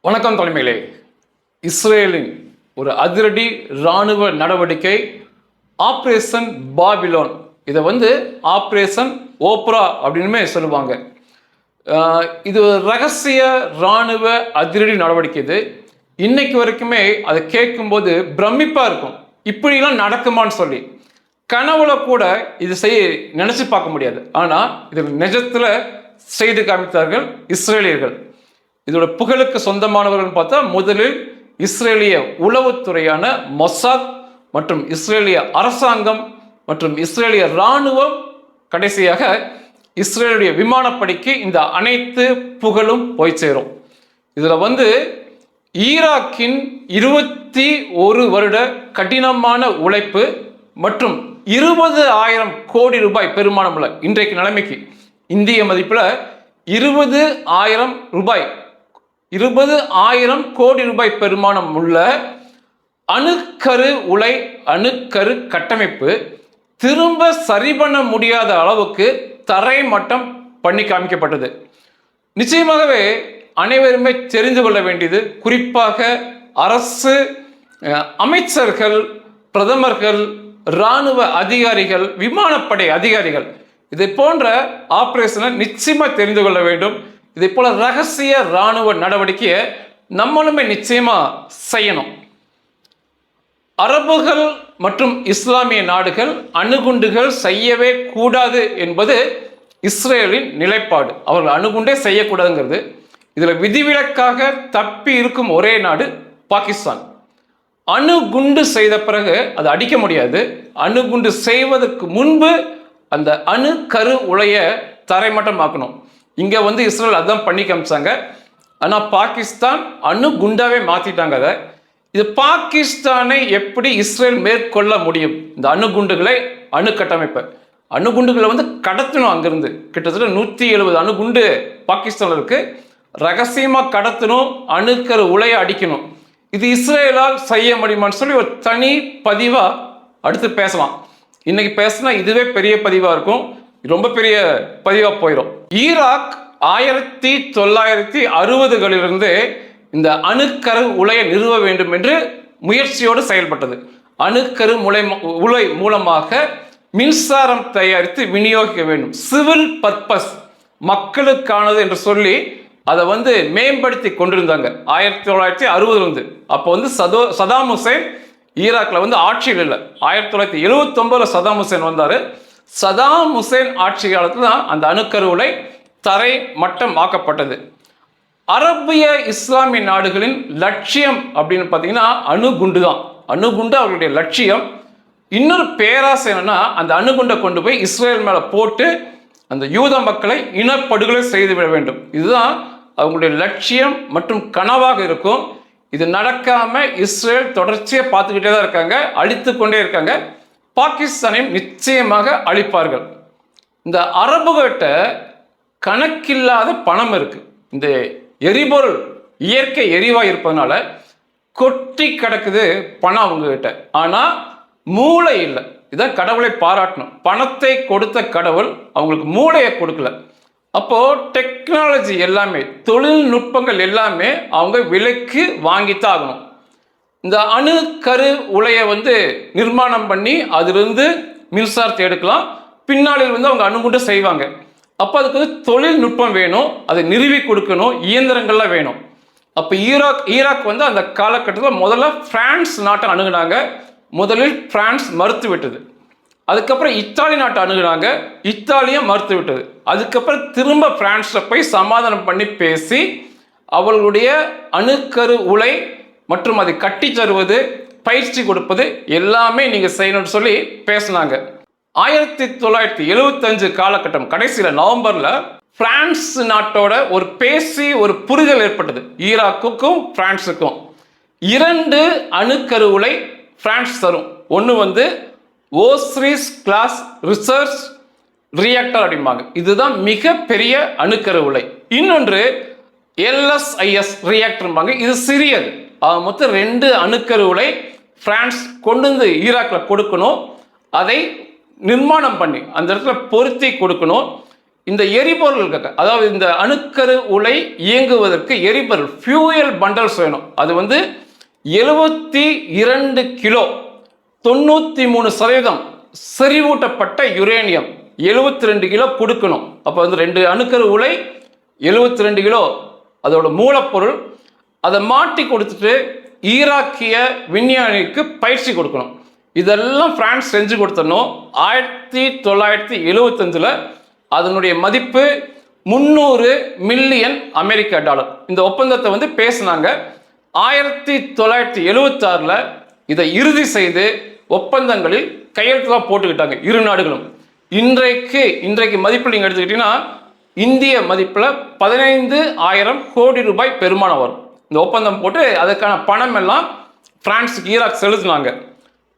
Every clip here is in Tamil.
வணக்கம் தலைமையிலே. இஸ்ரேலின் ஒரு அதிரடி இராணுவ நடவடிக்கை ஆப்ரேஷன் பாபிலோன். இதை ஆப்ரேஷன் ஓப்ரா அப்படின்னுமே சொல்லுவாங்க. இது ரகசிய இராணுவ அதிரடி நடவடிக்கை. இது இன்னைக்கு வரைக்குமே அதை கேட்கும்போது பிரமிப்பாக இருக்கும். இப்படிலாம் நடக்குமான்னு சொல்லி கனவுல கூட இது நினைச்சு பார்க்க முடியாது. ஆனால் இதில் நிஜத்தில் செய்து காமித்தார்கள் இஸ்ரேலியர்கள். இதோட புகழுக்கு சொந்தமானவர்கள் பார்த்தா முதலில் இஸ்ரேலிய உளவுத்துறையான மொசாத் மற்றும் இஸ்ரேலிய அரசாங்கம் மற்றும் இஸ்ரேலிய இராணுவம், கடைசியாக இஸ்ரேலுடைய விமானப்படைக்கு இந்த அனைத்து புகழும் போய் சேரும். இதில் ஈராக்கின் 21 வருட கடினமான உழைப்பு மற்றும் 20,000 கோடி ரூபாய் பெருமானம் உள்ள, இன்றைக்கு நிலைமைக்கு இந்திய மதிப்பில் 20,000 கோடி ரூபாய் பெருமானம் உள்ள அணுக்கரு உலை, அணுக்கரு கட்டமைப்பு திரும்ப சரி பண்ண முடியாத அளவுக்கு தரைமட்டம் பண்ணி காமிக்கப்பட்டது. நிச்சயமாகவே அனைவருமே தெரிந்து கொள்ள வேண்டியது, குறிப்பாக அரசு அமைச்சர்கள், பிரதமர்கள், இராணுவ அதிகாரிகள், விமானப்படை அதிகாரிகள் இதை போன்ற ஆபரேஷனை நிச்சயமா தெரிந்து கொள்ள வேண்டும். இதே போல ரகசிய இராணுவ நடவடிக்கையை நம்மளுமே நிச்சயமா செய்யணும். அரபுகள் மற்றும் இஸ்லாமிய நாடுகள் அணுகுண்டுகள் செய்யவே கூடாது என்பது இஸ்ரேலின் நிலைப்பாடு. அவர்கள் அணுகுண்டே செய்யக்கூடாதுங்கிறது. இதில் விதிவிலக்காக தப்பி இருக்கும் ஒரே நாடு பாகிஸ்தான். அணுகுண்டு செய்த பிறகு அதை அடிக்க முடியாது. அணுகுண்டு செய்வதற்கு முன்பு அந்த அணு கரு உலைய தரைமட்டமாக்கணும். இங்கே இஸ்ரேல் அதான் பண்ணி காமிச்சாங்க. ஆனால் பாகிஸ்தான் அணு குண்டாவே மாற்றிட்டாங்க. அதை இது பாகிஸ்தானை எப்படி இஸ்ரேல் மேற்கொள்ள முடியும்? இந்த அணுகுண்டுகளை, அணு கட்டமைப்பை, அணுகுண்டுகளை கடத்தணும். அங்கிருந்து கிட்டத்தட்ட 170 அணுகுண்டு பாகிஸ்தானில் இருக்கு. ரகசியமாக கடத்தணும், அணுக்கரு உலைய அடிக்கணும். இது இஸ்ரேலால் செய்ய முடியுமான்னு சொல்லி ஒரு தனி பதிவாக அடுத்து பேசலாம். இன்னைக்கு பேசினா இதுவே பெரிய பதிவாக இருக்கும், ரொம்ப பெரிய பதிவாக போயிடும். ஈராக் 1960களிலிருந்து இந்த அணுக்கரு உலையை நிறுவ வேண்டும் என்று முயற்சியோடு செயல்பட்டது. அணுக்கரு உலை மூலமாக மின்சாரம் தயாரித்து விநியோகிக்க வேண்டும், சிவில் பர்பஸ், மக்களுக்கானது என்று சொல்லி அதை மேம்படுத்தி கொண்டிருந்தாங்க 1960. அப்போ சதாம் ஹுசேன் ஈராக்ல ஆட்சியில் இல்லை. 1979 சதாம் ஹுசேன் வந்தார். சதாம் ஹுசேன் ஆட்சி காலத்தில் தான் அந்த அணுக்கரு உலை தரை மட்டம் ஆக்கப்பட்டது. அரபிய இஸ்லாமிய நாடுகளின் லட்சியம் அப்படின்னு பார்த்தீங்கன்னா அணுகுண்டு தான். அணுகுண்டு அவர்களுடைய லட்சியம். இன்னொரு பேராசை என்னன்னா, அந்த அணுகுண்டை கொண்டு போய் இஸ்ரேல் மேலே போட்டு அந்த யூத மக்களை இனப்படுகொலை செய்துவிட வேண்டும். இதுதான் அவங்களுடைய லட்சியம் மற்றும் கனவாக இருக்கும். இது நடக்காம இஸ்ரேல் தொடர்ச்சியாக பார்த்துக்கிட்டே தான் இருக்காங்க, அழித்து கொண்டே இருக்காங்க. பாகிஸ்தானையும் நிச்சயமாக அழிப்பார்கள். இந்த அரபுகிட்ட கணக்கில்லாத பணம் இருக்கு. இந்த எரிபொருள் இயற்கை எரிவாயு இருப்பதனால கொட்டி கிடக்குது பணம் அவங்க கிட்ட. ஆனா மூளை இல்லை. இதான் கடவுளை பாராட்டணும். பணத்தை கொடுத்த கடவுள் அவங்களுக்கு மூளையை கொடுக்கல. அப்போ டெக்னாலஜி எல்லாமே, தொழில்நுட்பங்கள் எல்லாமே அவங்க விலைக்கு வாங்கித்தான் ஆகணும். இந்த அணு கரு உலையை நிர்மாணம் பண்ணி அதிலிருந்து மின்சாரத்தை எடுக்கலாம். பின்னாளில் அவங்க அணுகுண்டு செய்வாங்க. அப்போ அதுக்கு தொழில்நுட்பம் வேணும், அதை நிறுவி கொடுக்கணும், இயந்திரங்கள்லாம் வேணும். அப்போ ஈராக் அந்த காலகட்டத்தில் முதல்ல பிரான்ஸ் நாட்டை அணுகுனாங்க. முதலில் பிரான்ஸ் மறுத்து விட்டது. அதுக்கப்புறம் இத்தாலி நாட்டை அணுகுனாங்க, இத்தாலியும் மறுத்து விட்டது. அதுக்கப்புறம் திரும்ப பிரான்ஸில் போய் சமாதானம் பண்ணி பேசி அவர்களுடைய அணுக்கரு உலை மற்றும் அதை கட்டி தருவது, பயிற்சி கொடுப்பது எல்லாமே நீங்கள் செய்யணும்னு சொல்லி பேசினாங்க. 1975 காலகட்டம் கடைசியில் நவம்பரில் பிரான்ஸ் நாட்டோட ஒரு புரிதல் ஏற்பட்டது. ஈராக்குக்கும் பிரான்ஸுக்கும் 2 அணுக்கரு உலை பிரான்ஸ் தரும். ஒன்று ஓஸ்ரிஸ் கிளாஸ் ரிசர்ச் ரியாக்டர் அப்படிம்பாங்க. இதுதான் மிகப்பெரிய அணுக்கரு உலை. இன்னொன்று LSIS ரியாக்டர்பாங்க. இது சிறியது. மொத்தம் 2 அணுக்கரு உலை பிரான்ஸ் கொண்டு ஈராக்கில் கொடுக்கணும். அதை நிர்மாணம் பண்ணி அந்த இடத்துல பொருத்தி கொடுக்கணும். இந்த எரிபொருள், அதாவது இந்த அணுக்கரு உலை இயங்குவதற்கு எரிபொருள் ஃபியூயல் பண்டல்ஸ் வேணும். அது வந்து 72 கிலோ 93% செறிவூட்டப்பட்ட யுரேனியம் 72 கிலோ கொடுக்கணும். அப்போ வந்து 2 அணுக்கரு உலை 72 கிலோ அதோட மூலப்பொருள். அதை மாட்டி கொடுத்துட்டு ஈராக்கிய விஞ்ஞானிக்கு பயிற்சி கொடுக்கணும். இதெல்லாம் பிரான்ஸ் செஞ்சு கொடுத்தனும். 1975 அதனுடைய மதிப்பு 300 மில்லியன் அமெரிக்க டாலர். இந்த ஒப்பந்தத்தை வந்து பேசினாங்க. 1976 இதை இறுதி செய்து ஒப்பந்தங்களில் கையெழுத்துலாம் போட்டுக்கிட்டாங்க இரு நாடுகளும். இன்றைக்கு மதிப்பில் நீங்கள் எடுத்துக்கிட்டீங்கன்னா இந்திய மதிப்பில் 15,000 கோடி ரூபாய் பெருமானம் வரும். இந்த ஒப்பந்தம் போட்டு அதுக்கான பணம் எல்லாம் பிரான்ஸுக்கு ஈராக் செலுத்தினாங்க.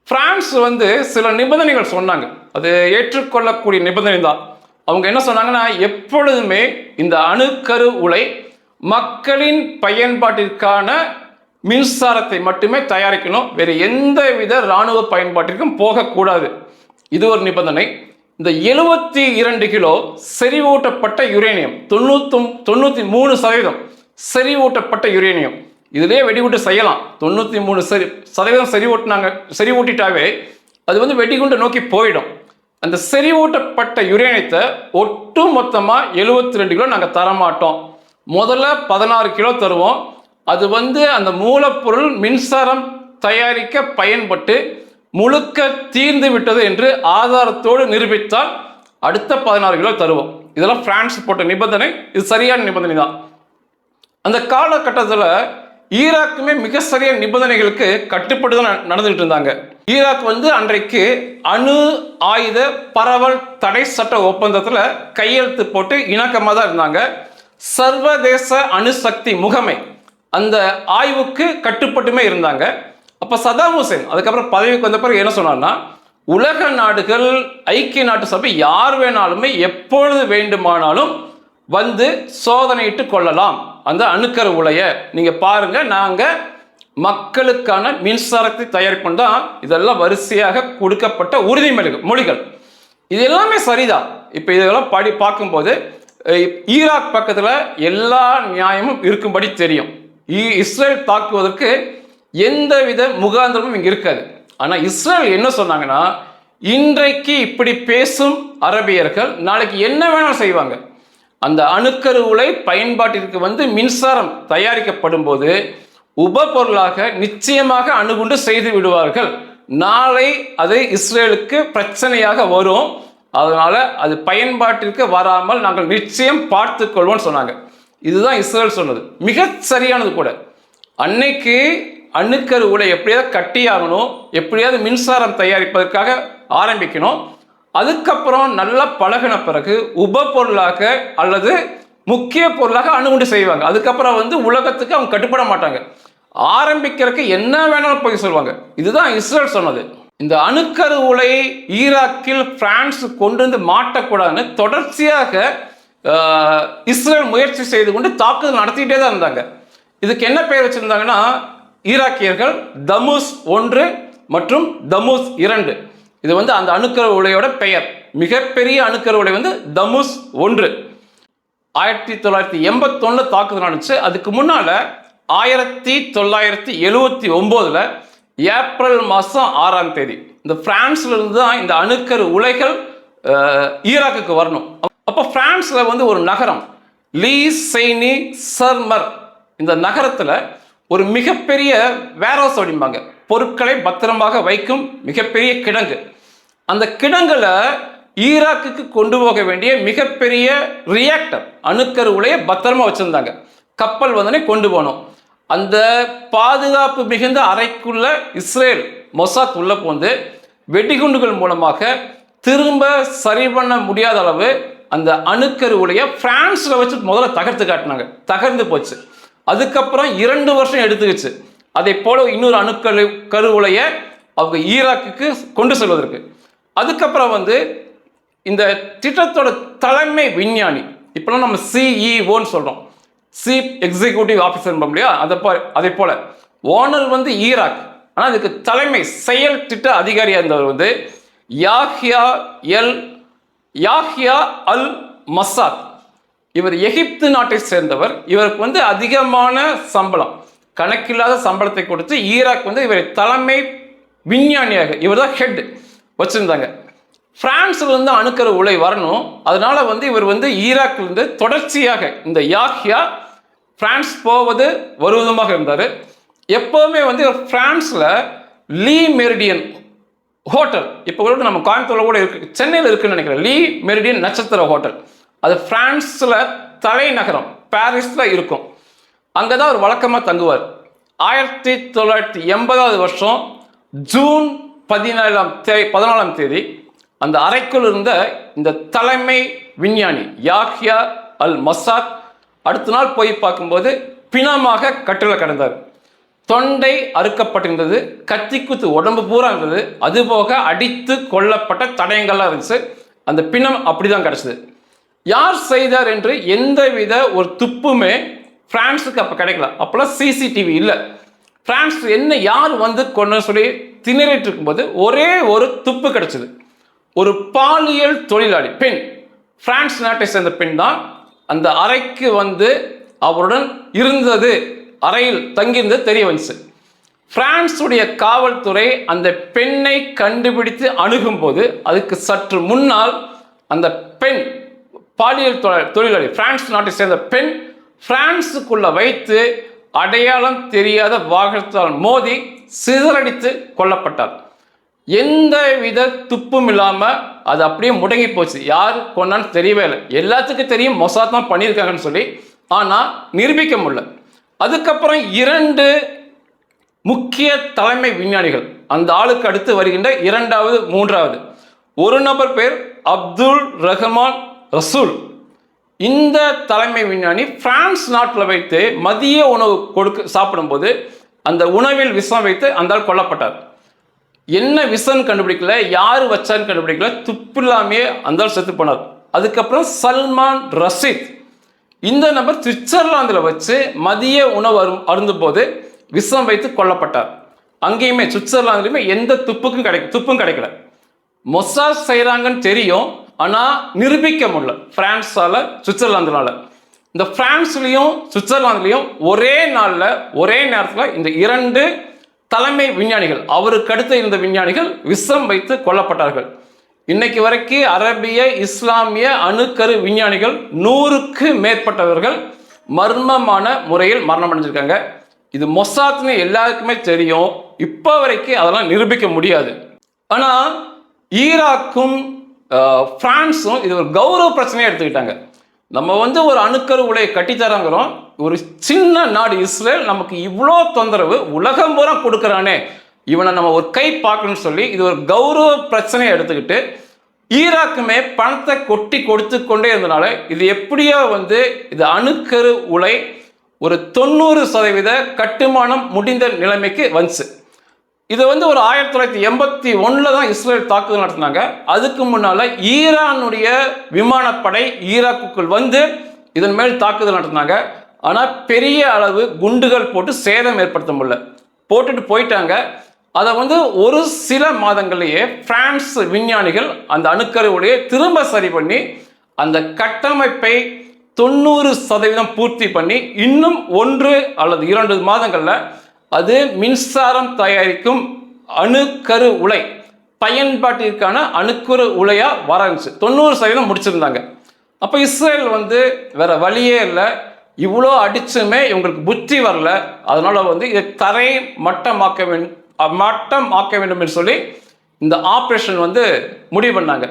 பிரான்ஸ் வந்து சில நிபந்தனைகள் சொன்னாங்க. அது ஏற்றுக்கொள்ளக்கூடிய நிபந்தனை தான். அவங்க என்ன சொன்னாங்கன்னா, எப்பொழுதுமே இந்த அணுக்கரு உலை மக்களின் பயன்பாட்டிற்கான மின்சாரத்தை மட்டுமே தயாரிக்கணும், வேறு எந்தவித இராணுவ பயன்பாட்டிற்கும் போகக்கூடாது. இது ஒரு நிபந்தனை. இந்த 72 கிலோ செறிவூட்டப்பட்ட யுரேனியம் 93% செறிவூட்டப்பட்ட யுரேனியம், இதுலேயே வெடிகுண்டு செய்யலாம். 93% செறிவூட்டிட்டாவே அது வந்து வெடிகுண்டை நோக்கி போயிடும். அந்த செறிவூட்டப்பட்ட யுரேனியத்தை ஒட்டு மொத்தமாக 72 கிலோ நாங்கள் தரமாட்டோம். முதல்ல 16 கிலோ தருவோம். அது வந்து அந்த மூலப்பொருள் மின்சாரம் தயாரிக்க பயன்பட்டு முழுக்க தீர்ந்து விட்டது என்று ஆதாரத்தோடு நிரூபித்தால் அடுத்த 16 கிலோ தருவோம். இதெல்லாம் பிரான்ஸ் போட்ட நிபந்தனை. இது சரியான நிபந்தனை தான். அந்த காலகட்டத்தில் ஈராக்குமே மிக சரியான நிபந்தனைகளுக்கு கட்டுப்பட்டு தான் நடந்துகிட்டு இருந்தாங்க. ஈராக் வந்து அன்றைக்கு அணு ஆயுத பரவல் தடை சட்ட ஒப்பந்தத்தில் கையெழுத்து போட்டு இணக்கமாக தான் இருந்தாங்க. சர்வதேச அணுசக்தி முகமை அந்த ஆய்வுக்கு கட்டுப்பட்டுமே இருந்தாங்க. அப்போ சதாம் ஹுசேன் அதுக்கப்புறம் பதவிக்கு வந்த பிறகு என்ன சொன்னார்னா, உலக நாடுகள், ஐக்கிய நாட்டு சபை யார் வேணாலுமே எப்பொழுது வேண்டுமானாலும் வந்து சோதனையிட்டு கொள்ளலாம் அந்த அணுக்கரு உலைய. நீங்கள் பாருங்க, நாங்கள் மக்களுக்கான மின்சாரத்தை தயாரிப்பு தான் இதெல்லாம் வரிசையாக கொடுக்கப்பட்ட உறுதிமொழிகள். இது எல்லாமே சரிதான். இப்போ இதெல்லாம் பார்க்கும்போது ஈராக் பக்கத்தில் எல்லா நியாயமும் இருக்கும்படி தெரியும். இஸ்ரேல் தாக்குவதற்கு எந்தவித முகாந்திரமும் இங்கே இருக்காது. ஆனால் இஸ்ரேல் என்ன சொன்னாங்கன்னா, இன்றைக்கு இப்படி பேசும் அரபியர்கள் நாளைக்கு என்ன வேணாலும் செய்வாங்க. அந்த அணுக்கரு உலை பயன்பாட்டிற்கு வந்து மின்சாரம் தயாரிக்கப்படும் போது உபபொருளாக நிச்சயமாக அணுகுண்டு செய்து விடுவார்கள். நாளை அது இஸ்ரேலுக்கு பிரச்சனையாக வரும். அதனால அது பயன்பாட்டிற்கு வராமல் நாங்கள் நிச்சயம் பார்த்து கொள்வோம்னு சொன்னாங்க. இதுதான் இஸ்ரேல் சொன்னது, மிக சரியானது கூட. அன்னைக்கு அணுக்கரு உலை எப்படியாவது கட்டியாகணும், எப்படியாவது மின்சாரம் தயாரிப்பதற்காக ஆரம்பிக்கணும். அதுக்கப்புறம் நல்லா பழகின பிறகு உபபொருளாக அல்லது முக்கிய பொருளாக அணுகுண்டு செய்வாங்க. அதுக்கப்புறம் வந்து உலகத்துக்கு அவங்க கட்டுப்பட மாட்டாங்க. ஆரம்பிக்கிறதுக்கு என்ன வேணாலும் போய் சொல்லுவாங்க. இதுதான் இஸ்ரேல் சொன்னது. இந்த அணுக்கரு உலை ஈராக்கில் பிரான்ஸ் கொண்டு வந்து மாட்டக்கூடாதுன்னு தொடர்ச்சியாக இஸ்ரேல் முயற்சி செய்து கொண்டு தாக்குதல் நடத்திக்கிட்டே தான் இருந்தாங்க. இதுக்கு என்ன பெயர் வச்சிருந்தாங்கன்னா, ஈராக்கியர்கள் தமுஸ் 1 மற்றும் தமுஸ் 2. இது வந்து அந்த அணுக்கரு உலையோட பெயர். மிகப்பெரிய அணுக்கரு உலை வந்து தமுஸ் 1. 1981 தாக்குதல் நடந்துச்சு. அதுக்கு முன்னால 1979 ஏப்ரல் மாதம் 6ஆம் தேதி இந்த பிரான்ஸ்ல இருந்து தான் இந்த அணுக்கரு உலைகள் ஈராக்குக்கு வரணும். அப்போ பிரான்ஸ்ல வந்து ஒரு நகரம் லீ செய்னி சர்மர், இந்த நகரத்தில் ஒரு மிகப்பெரிய வேர்ஹவுஸ் அப்படிம்பாங்க, பொருட்களை பத்திரமாக வைக்கும் மிகப்பெரிய கிடங்கு. அந்த கிடங்குல ஈராக்குக்கு கொண்டு போக வேண்டிய மிகப்பெரிய ரியாக்டர் அணுக்கரு உலையை பத்திரமா வச்சிருந்தாங்க. கப்பல் வந்தனே கொண்டு போனோம். அந்த பாதுகாப்பு மிகுந்த அறைக்குள்ள இஸ்ரேல் மொசாத் உள்ள போந்து வெடிகுண்டுகள் மூலமாக திரும்ப சரி பண்ண முடியாத அளவு அந்த அணுக்கரு உலையை பிரான்ஸ்ல வச்சு முதல்ல தகர்த்து காட்டினாங்க. தகர்ந்து போச்சு. அதுக்கப்புறம் 2 வருஷம் எடுத்துக்கிச்சு அதை போல இன்னொரு அணுக்கரு உலையை அவங்க ஈராக்குக்கு கொண்டு செல்வதற்கு. அதுக்கப்புறம் வந்து இந்த திட்டத்தோட தலைமை விஞ்ஞானி, இப்பெல்லாம் நம்ம சிஇஓன்னு சொல்றோம், சீஃப் எக்ஸிக்யூட்டிவ் ஆஃபீஸர் இல்லையா, அதை போல ஓனர் வந்து ஈராக். ஆனால் அதுக்கு தலைமை செயல் திட்ட அதிகாரியாக இருந்தவர் வந்து யாஹ்யா அல் மசாத். இவர் எகிப்து நாட்டை சேர்ந்தவர். இவருக்கு வந்து அதிகமான சம்பளம், கணக்கில்லாத சம்பளத்தை கொடுத்து ஈராக் வந்து இவரை தலைமை விஞ்ஞானியாக, இவர் தான் ஹெட் வச்சிருந்தாங்க. பிரான்ஸ்ல இருந்து அணுக்கரு உலை வரணும், அதனால வந்து இவர் வந்து ஈராக்ல இருந்து தொடர்ச்சியாக இந்த யாஹ்யா பிரான்ஸ் போவது வருவதுமாக இருந்தார். எப்போவுமே வந்து பிரான்ஸ்ல லீ மெரிடியன் ஹோட்டல், இப்போ கூட நம்ம கோயம்புத்தூர்ல கூட இருக்கு, சென்னையில் இருக்குன்னு நினைக்கிறேன், லீ மெரிடியன் நட்சத்திர ஹோட்டல். அது பிரான்ஸ்ல தலைநகரம் பாரிஸ்ல இருக்கும். அங்கதான் அவர் வழக்கமாக தங்குவார். 1980 வருஷம் ஜூன் 14ஆம் தேதி அந்த அறைக்குள் இருந்த இந்த தலைமை விஞ்ஞானி யாஹ்யா அல் மசாத் அடுத்த நாள் போய் பார்க்கும்போது பிணமாக கட்டில் கிடந்தார். தொண்டை அறுக்கப்பட்டிருந்தது, கத்திக்குத்து உடம்பு பூரா இருந்தது, அதுபோக அடித்து கொல்லப்பட்ட தடயங்கள்லாம் இருந்துச்சு. அந்த பிணம் அப்படிதான் கிடைச்சது. யார் செய்தார் என்று எந்தவித ஒரு துப்புமே பிரான்ஸுக்கு அப்போ கிடைக்கல. அப்போல்லாம் சிசிடிவி இல்லை. பிரான்ஸ் என்ன யார் வந்து கொண்டு சொல்லி திணறிட்டு இருக்கும்போது ஒரே ஒரு துப்பு கிடைச்சது. ஒரு பாலியல் தொழிலாளி பெண், பிரான்ஸ் நாட்டை சேர்ந்த பெண் தான் அந்த அறைக்கு வந்து அவருடன் இருந்தது, அறையில் தங்கியிருந்தது தெரிய வந்துச்சு. பிரான்ஸுடைய காவல்துறை அந்த பெண்ணை கண்டுபிடித்து அணுகும் போது அதுக்கு சற்று முன்னால் அந்த பெண் பாலியல் தொழிலாளி பிரான்ஸ் நாட்டை சேர்ந்த பெண் பிரான்ஸுக்குள்ள வைத்து அடையாளம் தெரியாத வாகனத்தால் மோதி சிதறடித்து கொல்லப்பட்டார். எந்தவித துப்பும் இல்லாம அது அப்படியே முடங்கி போச்சு. யார் கொண்டான்னு தெரியவே இல்லை. எல்லாத்துக்கும் தெரியும் மொசாத் தான் பண்ணியிருக்காங்கன்னு சொல்லி, ஆனா நிரூபிக்க முடியல. அதுக்கப்புறம் 2 முக்கிய தலைமை விஞ்ஞானிகள், அந்த ஆளுக்கு அடுத்து வருகின்ற 2வது 3வது. ஒரு நபர் பேர் அப்துல் ரஹ்மான் ரசூல். இந்த தலைமை விஞ்ஞானி பிரான்ஸ் நாட்டில் வைத்து மதிய உணவு சாப்பிடும்போது அந்த உணவில் விஷம் வைத்து அந்த ஆள் கொல்லப்பட்டார். என்ன விஷம் கண்டுபிடிக்கல, யாரு வச்சான்னு கண்டுபிடிக்கல, துப்பு இல்லாமையே அந்த ஆள் செத்து போனார். அதுக்கப்புறம் சல்மான் ரஷீத், இந்த நபர் சுவிட்சர்லாந்தில் வச்சு மதிய உணவு அருந்தும் போது விஷம் வைத்து கொல்லப்பட்டார். அங்கேயுமே சுவிட்சர்லாந்துலையுமே எந்த துப்பும் கிடைக்கல. மொசாத் செய்கிறாங்கன்னு தெரியும், ஆனால் நிரூபிக்க முடியல பிரான்ஸால சுவிட்சர்லாந்துனால. இந்த பிரான்ஸ்லையும் சுவிட்சர்லாந்துலையும் ஒரே நாளில் ஒரே நேரத்தில் இந்த 2 தலைமை விஞ்ஞானிகள், அவருக்கு அடுத்து இருந்த விஞ்ஞானிகள் விஷம் வைத்து கொல்லப்பட்டார்கள். இன்னைக்கு வரைக்கும் அரபிய இஸ்லாமிய அணுக்கரு விஞ்ஞானிகள் 100க்கு மேற்பட்டவர்கள் மர்மமான முறையில் மரணம் அடைஞ்சிருக்காங்க. இது மொசாத்னு எல்லாருக்குமே தெரியும். இப்போ வரைக்கும் அதெல்லாம் நிரூபிக்க முடியாது. ஆனால் ஈராக்கும் பிரான்ஸும் இது ஒரு கௌரவ பிரச்சனையை எடுத்துக்கிட்டாங்க. நம்ம வந்து ஒரு அணுக்கரு உலையை கட்டித்தராங்கிறோம், ஒரு சின்ன நாடு இஸ்ரேல் நமக்கு இவ்வளோ தொந்தரவு உலகம் பூரா கொடுக்குறானே, இவனை நம்ம ஒரு கை பார்க்கணும்னு சொல்லி இது ஒரு கௌரவ பிரச்சனையை எடுத்துக்கிட்டு ஈராக்குமே பணத்தை கொட்டி கொடுத்து கொண்டே இருந்தனால இது எப்படியோ வந்து இது அணுக்கரு உலை ஒரு 90% கட்டுமானம் முடிந்த நிலைமைக்கு வந்துச்சு. இது வந்து ஒரு 1981 தான் இஸ்ரேல் தாக்குதல் நடத்தினாங்க. அதுக்கு முன்னால ஈரானுடைய விமானப்படை ஈராக்குக்குள் வந்து இதன் மேல் தாக்குதல் நடத்தினாங்க. ஆனால் பெரிய அளவு குண்டுகள் போட்டு சேதம் ஏற்படுத்த முடியல, போட்டுட்டு போயிட்டாங்க. அதை வந்து ஒரு சில மாதங்கள்லேயே பிரான்ஸ் விஞ்ஞானிகள் அந்த அணுக்கருவுடைய திரும்ப சரி பண்ணி அந்த கட்டமைப்பை 90% பூர்த்தி பண்ணி இன்னும் 1 அல்லது 2 மாதங்களில் அது மின்சாரம் தயாரிக்கும் அணுக்கரு உலை பயன்பாட்டிற்கான அணுக்கரு உலையா வரந்துச்சு. 90% முடிச்சிருந்தாங்க. அப்போ இஸ்ரேல் வந்து வேற வழியே இல்லை, இவ்வளோ அடிச்சுமே இவங்களுக்கு புத்தி வரல, அதனால வந்து இதை தரை மட்டமாக்க வேண்டும் என்று சொல்லி இந்த ஆப்ரேஷன் வந்து முடிவு பண்ணாங்க.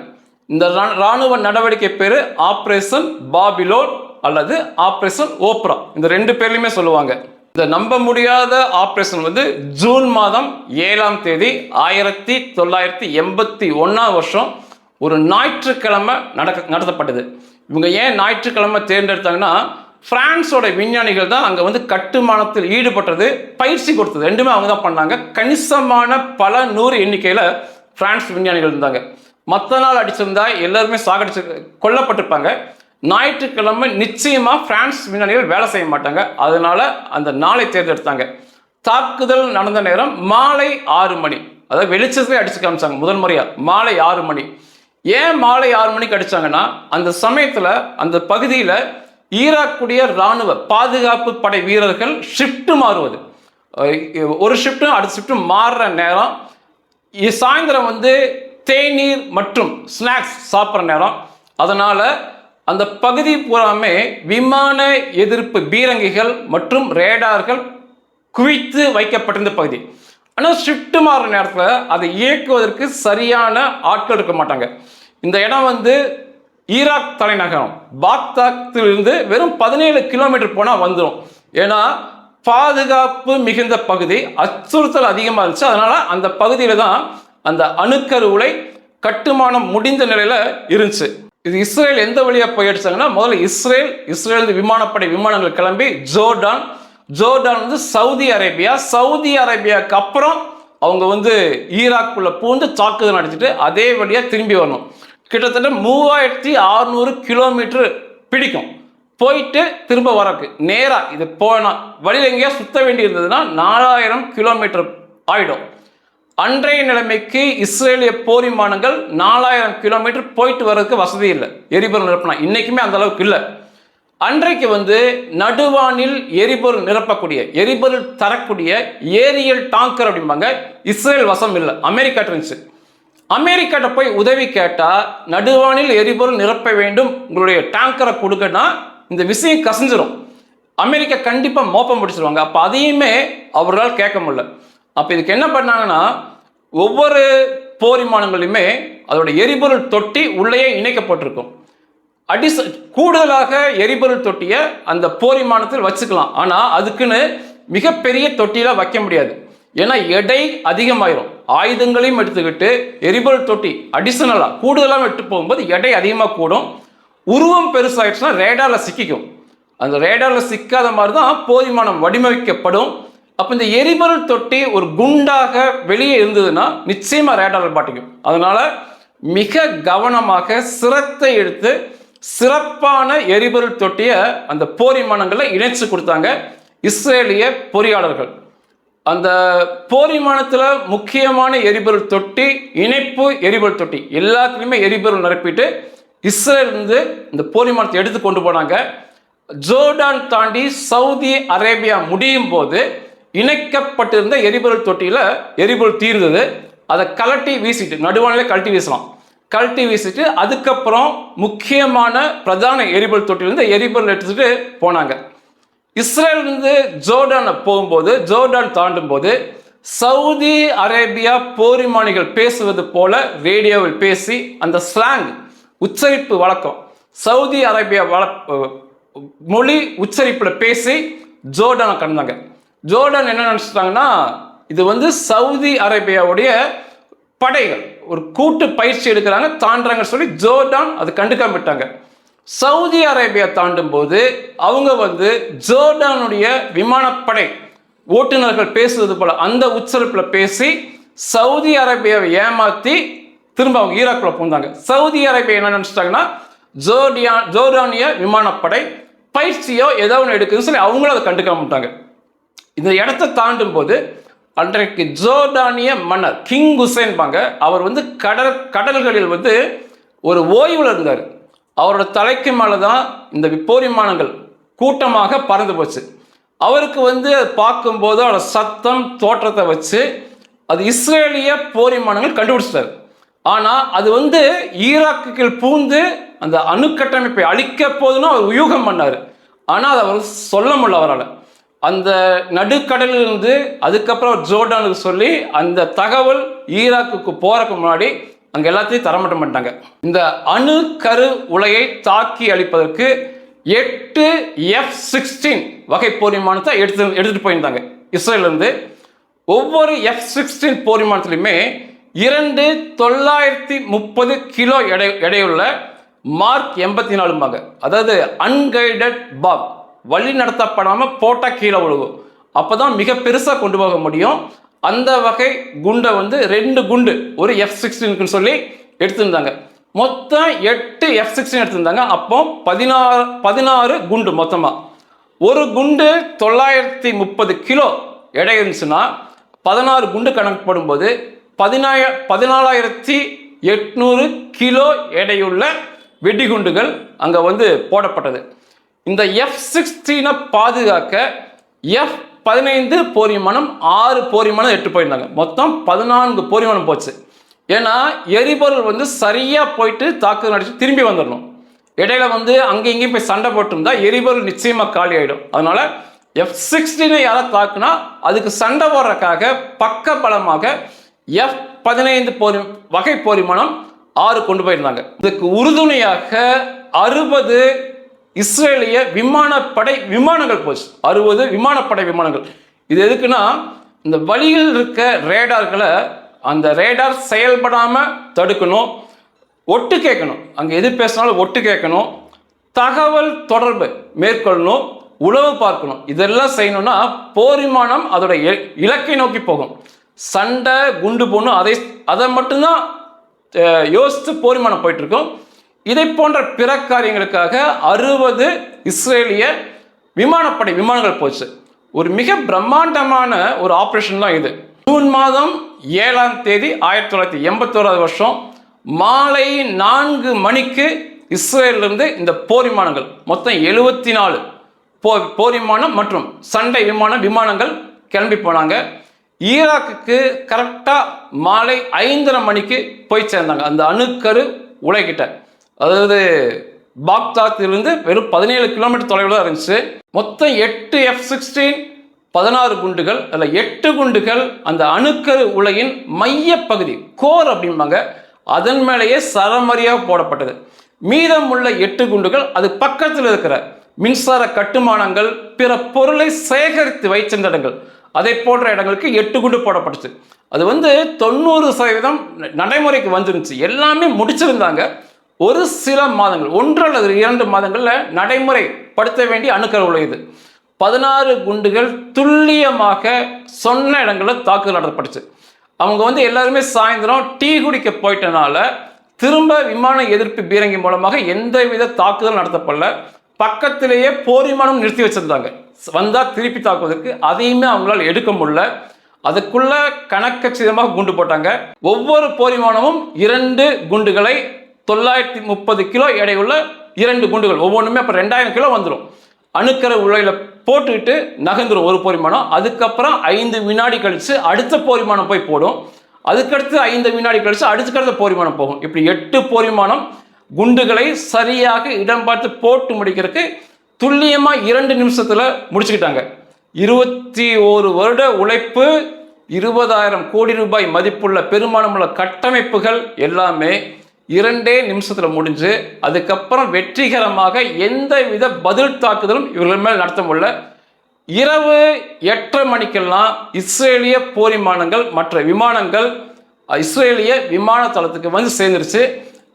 இந்த இராணுவ நடவடிக்கை பேரு ஆப்ரேஷன் பாபிலோன் அல்லது ஆப்ரேஷன் ஓப்ரா, இந்த 2 பேர்லையுமே சொல்லுவாங்க. இந்த நம்ப முடியாத ஆப்ரேஷன் வந்து ஜூன் மாதம் 7ஆம் தேதி 1981 வருஷம் ஒரு ஞாயிற்றுக்கிழமை நடத்தப்பட்டது. இவங்க ஏன் ஞாயிற்றுக்கிழமை தேர்ந்தெடுத்தாங்கன்னா, பிரான்ஸோட விஞ்ஞானிகள் தான் அங்கே வந்து கட்டுமானத்தில் ஈடுபட்டது, பயிற்சி கொடுத்தது, 2மே அவங்க தான் பண்ணாங்க. கணிசமான பல 100 எண்ணிக்கையில் பிரான்ஸ் விஞ்ஞானிகள் இருந்தாங்க. மற்ற நாள் அடிச்சிருந்தா எல்லாருமே கொல்லப்பட்டிருப்பாங்க. ஞாயிற்றுக்கிழமை நிச்சயமா பிரான்ஸ் விஞ்ஞானிகள் வேலை செய்ய மாட்டாங்க, அதனால அந்த நாளை தேர்ந்தெடுத்தாங்க. தாக்குதல் நடந்த நேரம் மாலை 6 மணி, அதாவது வெளிச்சத்தை அடிச்சு காமிச்சாங்க முதல் முறையா மாலை 6 மணி. ஏன் மாலை 6 மணிக்கு அடிச்சாங்கன்னா, அந்த சமயத்தில் அந்த பகுதியில் ஈராக்குடைய இராணுவ பாதுகாப்பு படை வீரர்கள் ஷிஃப்ட் மாறுவது, ஒரு ஷிஃப்ட்டும் அடுத்த ஷிஃப்ட்டும் மாறுற நேரம், சாயந்தரம் வந்து தேநீர் மற்றும் ஸ்நாக்ஸ் சாப்பிட்ற நேரம். அதனால் அந்த பகுதி பூராமே விமான எதிர்ப்பு பீரங்கிகள் மற்றும் ரேடார்கள் குவித்து வைக்கப்பட்டிருந்த பகுதி. ஆனால் ஷிஃப்ட் மாறுற நேரத்தில் அதை இயக்குவதற்கு சரியான ஆட்கள் இருக்க மாட்டாங்க. இந்த இடம் வந்து ஈராக் தலைநகரம் பாக்தாத்திலிருந்து வெறும் 17 கிலோமீட்டர் போனால் வந்துடும். ஏன்னா பாதுகாப்பு மிகுந்த பகுதி, அச்சுறுத்தல் அதிகமாக இருந்துச்சு. அதனால அந்த பகுதியில் தான் அந்த அணுக்கரு உலை கட்டுமானம் முடிந்த நிலையில் இருந்துச்சு. இது இஸ்ரேல் எந்த வழியாக போயிடுச்சாங்கன்னா, முதல்ல இஸ்ரேல் விமானப்படை விமானங்கள் கிளம்பி ஜோர்டான் வந்து சவுதி அரேபியாவுக்கு அப்புறம் அவங்க வந்து ஈராக்குள்ள பூந்து தாக்குதல் நடத்திட்டு அதே வழியாக திரும்பி வரணும். கிட்டத்தட்ட 3600 கிலோமீட்டர் பிடிக்கும் போயிட்டு திரும்ப வரக்கு. நேராக இது போனால் வழியில் எங்கேயா சுத்த வேண்டி இருந்ததுன்னா 4000 கிலோமீட்டர் ஆயிடும். அன்றைய நிலைமைக்கு இஸ்ரேலிய போர் விமானங்கள் 4000 கிலோமீட்டர் போயிட்டு வர்றதுக்கு வசதி இல்லை. எரிபொருள் நிரப்பினா இன்னைக்குமே அந்த அளவுக்கு இல்லை. அன்றைக்கு வந்து நடுவானில் எரிபொருள் நிரப்பக்கூடிய, எரிபொருள் தரக்கூடிய ஏரியல் டாங்கர் அப்படிம்பாங்க, இஸ்ரேல் வசம் இல்லை, அமெரிக்கா இருந்துச்சு. அமெரிக்காட்ட போய் உதவி கேட்டால் நடுவானில் எரிபொருள் நிரப்ப வேண்டும், உங்களுடைய டேங்கரை கொடுக்கன்னா இந்த விஷயம் கசிஞ்சிரும். அமெரிக்கா கண்டிப்பாக மோப்பம் பிடிச்சிருவாங்க. அப்போ அதையுமே அவர்களால் கேட்க முடியல. அப்போ இதுக்கு என்ன பண்ணாங்கன்னா, ஒவ்வொரு போர் விமானங்களையுமே அதோட எரிபொருள் தொட்டி உள்ளேயே இணைக்கப்பட்டிருக்கும். கூடுதலாக எரிபொருள் தொட்டியை அந்த போர் விமானத்தில் வச்சுக்கலாம். ஆனால் அதுக்குன்னு மிகப்பெரிய தொட்டியில் வைக்க முடியாது. ஏன்னா எடை அதிகமாயிரும். ஆயுதங்களையும் எடுத்துக்கிட்டு எரிபொருள் தொட்டி அடிஷனலாக கூடுதலாக விட்டு போகும்போது எடை அதிகமாக கூடும். உருவம் பெருசாகிடுச்சுன்னா ரேடாரில் சிக்கிக்கும். அந்த ரேடாரில் சிக்காத மாதிரி தான் போர் விமானம் வடிவமைக்கப்படும். அப்போ இந்த எரிபொருள் தொட்டி ஒரு குண்டாக வெளியே இருந்ததுன்னா நிச்சயமாக ரேடாரில் மாட்டிக்கும். அதனால் மிக கவனமாக சிரத்தை எடுத்து சிறப்பான எரிபொருள் தொட்டியை அந்த போர் விமானங்களில் இணைச்சு கொடுத்தாங்க இஸ்ரேலிய பொறியாளர்கள். அந்த போர் விமானத்தில் முக்கியமான எரிபொருள் தொட்டி, இணைப்பு எரிபொருள் தொட்டி எல்லாத்துலேயுமே எரிபொருள் நிரப்பிட்டு இஸ்ரேல் இருந்து இந்த போர் விமானத்தை எடுத்து கொண்டு போனாங்க. ஜோர்டான் தாண்டி சவுதி அரேபியா முடியும் போது இணைக்கப்பட்டிருந்த எரிபொருள் தொட்டியில் எரிபொருள் தீர்ந்தது. அதை கழட்டி வீசிட்டு, நடுவானிலே கழட்டி வீசிட்டு அதுக்கப்புறம் முக்கியமான பிரதான எரிபொருள் தொட்டிலிருந்து எரிபொருள் எடுத்துட்டு போனாங்க. இஸ்ரேலிருந்து ஜோர்டான் தாண்டும் போது சவுதி அரேபியா போர் விமானிகள் பேசுவது போல ரேடியோவில் பேசி அந்த ஸ்லாங் உச்சரிப்பு வழக்கம், சவுதி அரேபியா மொழி உச்சரிப்பில் பேசி ஜோர்டானை கடந்தாங்க. ஜோர்டான் என்ன நினச்சிட்டாங்கன்னா, இது வந்து சவுதி அரேபியாவுடைய படைகள் ஒரு கூட்டு பயிற்சி எடுக்கிறாங்க, தாண்டாங்க சொல்லி ஜோர்டான் அது கண்டுக்காம விட்டாங்க. சவுதி அரேபியா தாண்டும் போது அவங்க வந்து ஜோர்டானுடைய விமானப்படை ஓட்டுநர்கள் பேசுவது போல அந்த உச்சரிப்பில் பேசி சவுதி அரேபியாவை ஏமாற்றி திரும்ப அவங்க ஈராக்குள்ள பூந்தாங்க. சவுதி அரேபியா என்ன நினச்சிட்டாங்கன்னா, ஜோர்டானிய விமானப்படை பயிற்சியோ ஏதோ ஒன்று எடுக்குதுன்னு சொல்லி அவங்களும் அதை கண்டுக்காம விட்டாங்க. இந்த இடத்தை தாண்டும் போது அன்றைக்கு ஜோர்டானிய மன்னர் கிங் ஹுசைன் பாங்க, அவர் வந்து கடல்களில் வந்து ஒரு ஓய்வில் இருந்தார். அவரோட தலைக்கு மேலே தான் இந்த போர் விமானங்கள் கூட்டமாக பறந்து போச்சு. அவருக்கு வந்து பார்க்கும்போது அவரோட சத்தம் தோற்றத்தை வச்சு அது இஸ்ரேலிய போர் விமானங்கள் கண்டுபிடிச்சிட்டார். ஆனால் அது வந்து ஈராக்கு பூந்து அந்த அணுக்கட்டமைப்பை அழிக்க போதுன்னு அவர் யூகம் பண்ணார். ஆனால் அதை அவர் சொல்ல முடியல அவரால். அந்த நடுக்கடலிலிருந்து அதுக்கப்புறம் ஜோர்டானுக்கு சொல்லி அந்த தகவல் ஈராக்குக்கு போறதுக்கு முன்னாடி அங்கே எல்லாத்தையும் தரமட்டம் பண்ணிட்டாங்க. இந்த அணு கரு உலையை தாக்கி அழிப்பதற்கு 8 F-16 வகை போர் விமானத்தை எடுத்துட்டு போயிருந்தாங்க இஸ்ரேலிருந்து. ஒவ்வொரு F-16 போர் விமானத்திலுமே 2 930 கிலோ எடையுள்ள மார்க் 84, அதாவது அன்கைடட் பாப், வழி நடத்தப்படாமல் போட்டால் கீழே விழுகும். அப்போ தான் மிக பெருசாக கொண்டு போக முடியும். அந்த வகை குண்டை வந்து 2 குண்டு ஒரு F-16 சொல்லி எடுத்திருந்தாங்க. மொத்தம் 8 F-16 எடுத்திருந்தாங்க. அப்போ 16 குண்டு மொத்தமாக. ஒரு குண்டு 930 கிலோ எடை இருந்துச்சுன்னா 16 குண்டு கணக்கு போடும்போது 14,000 800 கிலோ எடையுள்ள வெடிகுண்டுகள் அங்கே வந்து போடப்பட்டது. இந்த F-16 பாதுகாக்க F-15 போர் விமானம் 6 போர் விமானம் எட்டு போயிருந்தாங்க. மொத்தம் 14 போர் விமானம் போச்சு. ஏன்னா எரிபொருள் வந்து சரியாக போயிட்டு தாக்குதல் அடிச்சு திரும்பி வந்துடணும். இடையில வந்து அங்கே இங்கேயும் போய் சண்டை போட்டிருந்தா எரிபொருள் நிச்சயமாக காலி ஆகிடும். அதனால F-16 யாராவது தாக்குனா அதுக்கு சண்டை போடுறதுக்காக பக்க பலமாக F-15 வகை போர் விமானம் 6 கொண்டு போயிருந்தாங்க. இதுக்கு உறுதுணையாக 60 இஸ்ரேலிய விமானப்படை விமானங்கள் போச்சு. 60 விமானப்படை விமானங்கள். இது எதுக்குன்னா இந்த வழியில் இருக்க ரேடார்களை அந்த ரேடார் செயல்படாம தடுக்கணும், ஒட்டு கேட்கணும், அங்கே எது பேசினாலும் ஒட்டு கேட்கணும், தகவல் தொடர்பு மேற்கொள்ளணும், உளவு பார்க்கணும். இதெல்லாம் செய்யணும்னா போர் விமானம் அதோட இலக்கை நோக்கி போகும். சண்டை குண்டு போடணும், அதை மட்டும்தான் யோசித்து போர் விமானம் போயிட்டு இருக்கும். இதை போன்ற பிற காரியங்களுக்காக 60 இஸ்ரேலிய விமானப்படை விமானங்கள் போச்சு. ஒரு மிக பிரம்மாண்டமான ஒரு ஆபரேஷன் தான் இது. ஜூன் மாதம் 7ஆம் தேதி 1981 மாலை 4 மணிக்கு இஸ்ரேலிருந்து இந்த போர் விமானங்கள் மொத்தம் 74 போர் விமானம் மற்றும் சண்டை விமானங்கள் கிளம்பி போனாங்க. ஈராக்குக்கு கரெக்டாக மாலை 5:30 மணிக்கு போய் சேர்ந்தாங்க. அந்த அணுக்கரு உலகிட்ட, அதாவது பாக்தாத்திலிருந்து வெறும் 17 கிலோமீட்டர் தொலைவில் தான் இருந்துச்சு. மொத்தம் 8 F-16 16 குண்டுகள், அதில் 8 குண்டுகள் அந்த அணுக்கரு உலகின் மைய பகுதி கோர் அப்படிம்பாங்க, அதன் மேலேயே சரமரியாக போடப்பட்டது. மீதமுள்ள 8 குண்டுகள் அது பக்கத்தில் இருக்கிற மின்சார கட்டுமானங்கள், பிற பொருளை சேகரித்து வைச்சிருந்த இடங்கள், அதை போன்ற இடங்களுக்கு 8 குண்டு போடப்பட்டுச்சு. அது வந்து 90% நடைமுறைக்கு வந்துருந்துச்சு. எல்லாமே முடிச்சிருந்தாங்க. ஒரு சில மாதங்கள், 1 அல்லது 2 மாதங்களில் நடைமுறைப்படுத்த வேண்டிய அணுக்கரு உலை இது. 16 குண்டுகள் துல்லியமாக சொன்ன இடங்களில் தாக்குதல் நடத்தப்பட்டுச்சு. அவங்க வந்து எல்லாருமே சாயந்தரம் டீ குடிக்க போயிட்டனால திரும்ப விமான எதிர்ப்பு பீரங்கி மூலமாக எந்தவித தாக்குதல் நடத்தப்படல. பக்கத்திலேயே போர் விமானம் நிறுத்தி வச்சிருந்தாங்க. வந்தால் திருப்பி தாக்குவதற்கு அதையுமே அவங்களால் எடுக்க முடியல. அதுக்குள்ள கணக்கச்சிதமாக குண்டு போட்டாங்க. ஒவ்வொரு போர் விமானமும் 2 குண்டுகளை 930 கிலோ எடையுள்ள 2 குண்டுகள், ஒவ்வொன்றுமே அப்போ 2000 கிலோ வந்துடும். அணுக்கரு உலையில் போட்டுக்கிட்டு நகர்ந்துடும் ஒரு போர் விமானம். அதுக்கப்புறம் 5 வினாடி கழித்து அடுத்த போர் விமானம் போய் போடும். அதுக்கடுத்து 5 வினாடி கழித்து அடுத்த போர் விமானம் போகும். இப்படி 8 போர் விமானம் குண்டுகளை சரியாக இடம் பார்த்து போட்டு முடிக்கிறதுக்கு துல்லியமாக 2 நிமிஷத்தில் முடிச்சுக்கிட்டாங்க. 21 வருட உழைப்பு, 20,000 கோடி ரூபாய் மதிப்புள்ள பெருமானமுள்ள கட்டமைப்புகள் எல்லாமே 2 நிமிஷத்தில் முடிஞ்சு, அதுக்கப்புறம் வெற்றிகரமாக எந்தவித பதில் தாக்குதலும் இவர்கள் மேல் நடத்த முடியல. இரவு 8:30 மணிக்கெல்லாம் இஸ்ரேலிய போர் விமானங்கள் மற்ற விமானங்கள் இஸ்ரேலிய விமான தளத்துக்கு வந்து சேர்ந்துருச்சு.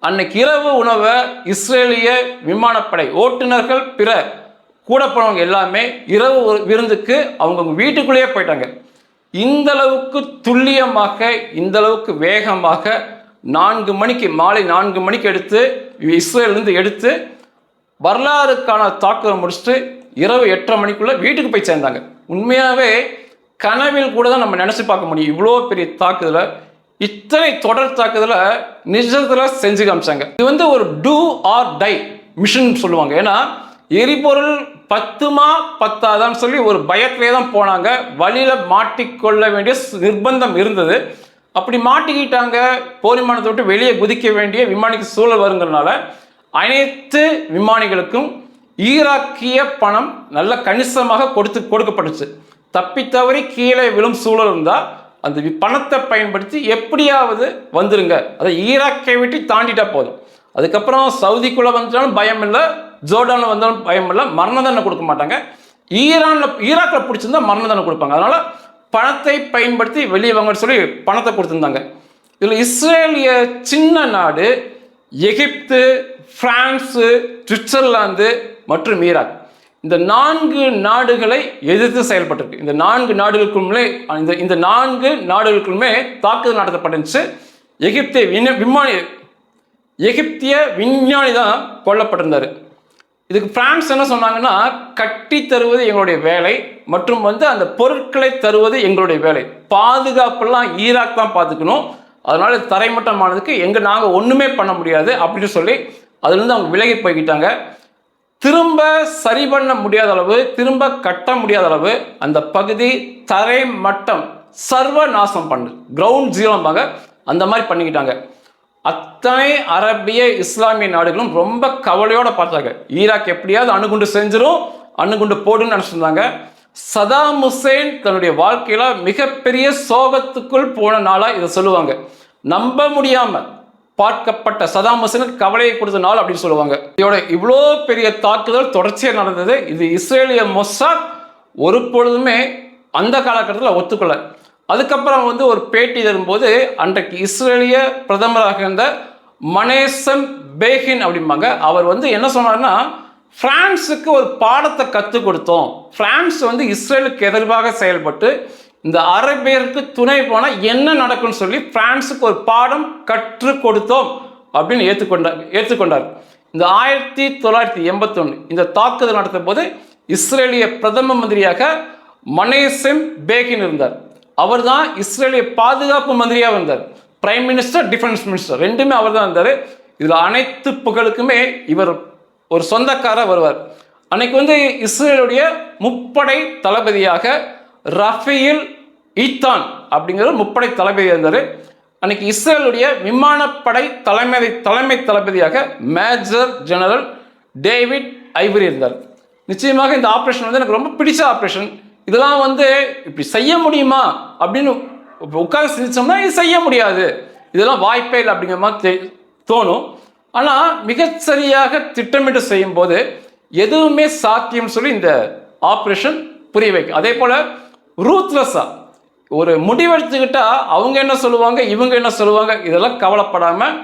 அன்னைக்கு இரவு உணவை இஸ்ரேலிய விமானப்படை ஓட்டுநர்கள் பிற கூட போனவங்க எல்லாமே இரவு விருந்துக்கு அவங்க வீட்டுக்குள்ளேயே போயிட்டாங்க. இந்த அளவுக்கு துல்லியமாக, இந்த அளவுக்கு வேகமாக 4 மணிக்கு, மாலை 4 மணிக்கு எடுத்து இஸ்ரேலிருந்து எடுத்து வரலாறுக்கான தாக்குதல் முடிச்சுட்டு இரவு 8:30 மணிக்குள்ள வீட்டுக்கு போய் சேர்ந்தாங்க. உண்மையாகவே கனவில் கூட தான் நம்ம நினச்சி பார்க்க முடியும். இவ்வளோ பெரிய தாக்குதலை, இத்தனை தொடர் தாக்குதலை நிஜத்தில் செஞ்சு காமிச்சாங்க. இது வந்து ஒரு டூ ஆர் டை மிஷன் சொல்லுவாங்க. ஏன்னா எரிபொருள் பத்துமா பத்தாதான்னு சொல்லி ஒரு பயத்திலே தான் போனாங்க. வழியில் மாட்டிக்கொள்ள வேண்டிய நிர்பந்தம் இருந்தது. அப்படி மாட்டிக்கிட்டாங்க. போர் விமானத்தை விட்டு வெளியே குதிக்க வேண்டிய விமானிக்கு சூழல் வருங்கிறதுனால அனைத்து விமானிகளுக்கும் ஈராக்கிய பணம் நல்ல கணிசமாக கொடுக்கப்பட்டுச்சு. தப்பி தவறி கீழே விழும் சூழல் இருந்தால் அந்த பணத்தை பயன்படுத்தி எப்படியாவது வந்துருங்க, அதை ஈராக்கை விட்டு தாண்டிட்டா போதும். அதுக்கப்புறம் சவுதிக்குள்ளே வந்துட்டாலும் பயம் இல்லை, ஜோர்டானில் வந்தாலும் பயம் இல்லை, மரண தண்டனை கொடுக்க மாட்டாங்க. ஈராக்கில் பிடிச்சிருந்தா மரண தண்டனை கொடுப்பாங்க. அதனால பணத்தை பயன்படுத்தி வெளியே வாங்கன்னு சொல்லி பணத்தை கொடுத்துருந்தாங்க. இதில் இஸ்ரேலிய சின்ன நாடு எகிப்து, பிரான்ஸு, சுவிட்சர்லாந்து மற்றும் ஈராக், இந்த 4 நாடுகளை எதிர்த்து செயல்பட்டிருக்கு. இந்த 4 நாடுகளுக்குள்ளே இந்த 4 நாடுகளுக்குள்ளுமே தாக்குதல் நடத்தப்பட்டுச்சு. எகிப்திய விஞ்ஞானி தான் கொல்லப்பட்டிருந்தார். இதுக்கு பிரான்ஸ் என்ன சொன்னாங்கன்னா, கட்டி தருவது எங்களுடைய வேலை மற்றும் அந்த பொருட்களை தருவது எங்களுடைய வேலை, பாதுகாப்பெல்லாம் ஈராக் தான் பார்த்துக்கணும், அதனால தரைமட்டமானதுக்கு நாங்கள் ஒன்றுமே பண்ண முடியாது அப்படின்னு சொல்லி அதுலேருந்து அவங்க விலகி போய்கிட்டாங்க. திரும்ப சரி பண்ண முடியாத அளவு, திரும்ப கட்ட முடியாத அளவு அந்த பகுதி தரை மட்டம் சர்வ நாசம் பண்ணு, கிரவுண்ட் ஜீரோம்பாங்க, அந்த மாதிரி பண்ணிக்கிட்டாங்க. அத்தனை அரபிய இஸ்லாமிய நாடுகளும் ரொம்ப கவலையோட பார்த்தாங்க. ஈராக் எப்படியாவது அணுகுண்டு செஞ்சிரும், அணுகுண்டு போடுன்னு நினைச்சிருந்தாங்க. சதாம் ஹுசேன் தன்னுடைய வாழ்க்கையில மிகப்பெரிய சோகத்துக்குள் போன நாளா இதை சொல்லுவாங்க. நம்ப முடியாம பார்க்கப்பட்ட சதாம் ஹுசேனுக்கு கவலையை கொடுத்த நாள் அப்படின்னு சொல்லுவாங்க. இதோட இவ்வளோ பெரிய தாக்குதல் தொடர்ச்சியாக நடந்தது. இது இஸ்ரேலிய மொசாத் ஒரு பொழுதுமே அந்த காலகட்டத்தில் ஒத்துக்கொள்ள. அதுக்கப்புறம் ஒரு பேட்டி தரும்போது அன்றைக்கு இஸ்ரேலிய பிரதமராக இருந்த மனேசம் பேகின் அப்படிம்பாங்க, அவர் என்ன சொன்னார்னா, பிரான்ஸுக்கு ஒரு பாடத்தை கற்றுக் கொடுத்தோம். பிரான்ஸ் இஸ்ரேலுக்கு எதிர்ப்பாக செயல்பட்டு இந்த அரபியருக்கு துணை போனால் என்ன நடக்கும்னு சொல்லி பிரான்ஸுக்கு ஒரு பாடம் கற்றுக் கொடுத்தோம் அப்படின்னு ஏற்றுக்கொண்டார். இந்த 1981 இந்த தாக்குதல் நடத்த போது இஸ்ரேலிய பிரதம மந்திரியாக மனேசம் பேகின் இருந்தார். அவர் தான் இஸ்ரேலிய பாதுகாப்பு மந்திரியாக இருந்தார். பிரைம் மினிஸ்டர், டிஃபென்ஸ் மினிஸ்டர் ரெண்டுமே அவர் தான் இருந்தார். இதில் அனைத்து புகழுக்குமே இவர் ஒரு சொந்தக்காரர் வருவார். அன்னைக்கு இஸ்ரேலுடைய முப்படை தளபதியாக ரஃபேல் ஈத்தான் அப்படிங்கிற முப்படை தளபதி இருந்தார். அன்னைக்கு இஸ்ரேலுடைய விமானப்படை தலைமை தளபதியாக மேஜர் ஜெனரல் டேவிட் ஐவரி இருந்தார். நிச்சயமாக இந்த ஆப்ரேஷன் எனக்கு ரொம்ப பிடிச்ச ஆப்ரேஷன். இதெல்லாம் இப்படி செய்ய முடியுமா அப்படின்னு உட்கார்ந்து சிந்திச்சோம்னா இது செய்ய முடியாது, இதெல்லாம் வாய்ப்பே இல்லை அப்படிங்கிற மாதிரி தோணும். ஆனால் மிகச்சரியாக திட்டமிட்டு செய்யும் போது எதுவுமே சாத்தியம் சொல்லி இந்த ஆப்ரேஷன் புரிய வைக்கும். அதே போல் ரூத்லெஸ்ஸாக ஒரு முடிவெடுத்துக்கிட்டா அவங்க என்ன சொல்லுவாங்க, இவங்க என்ன சொல்லுவாங்க, இதெல்லாம் கவலைப்படாமல்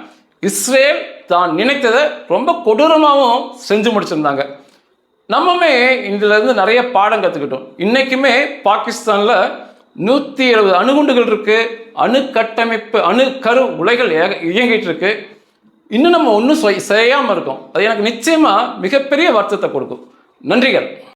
இஸ்ரேல் தான் நினைத்ததை ரொம்ப கொடூரமாகவும் செஞ்சு முடிச்சிருந்தாங்க. நம்மமே இதிலிருந்து நிறைய பாடம் கற்றுக்கிட்டோம். இன்றைக்குமே பாகிஸ்தானில் 170 அணுகுண்டுகள் இருக்குது, அணு கட்டமைப்பு அணு கரு உலைகள் இயங்கிட்டு இருக்கு. இன்னும் நம்ம ஒன்றும் செய்யாமல் இருக்கோம். அது எனக்கு நிச்சயமாக மிகப்பெரிய வருத்தத்தை கொடுக்கும். நன்றிகள்.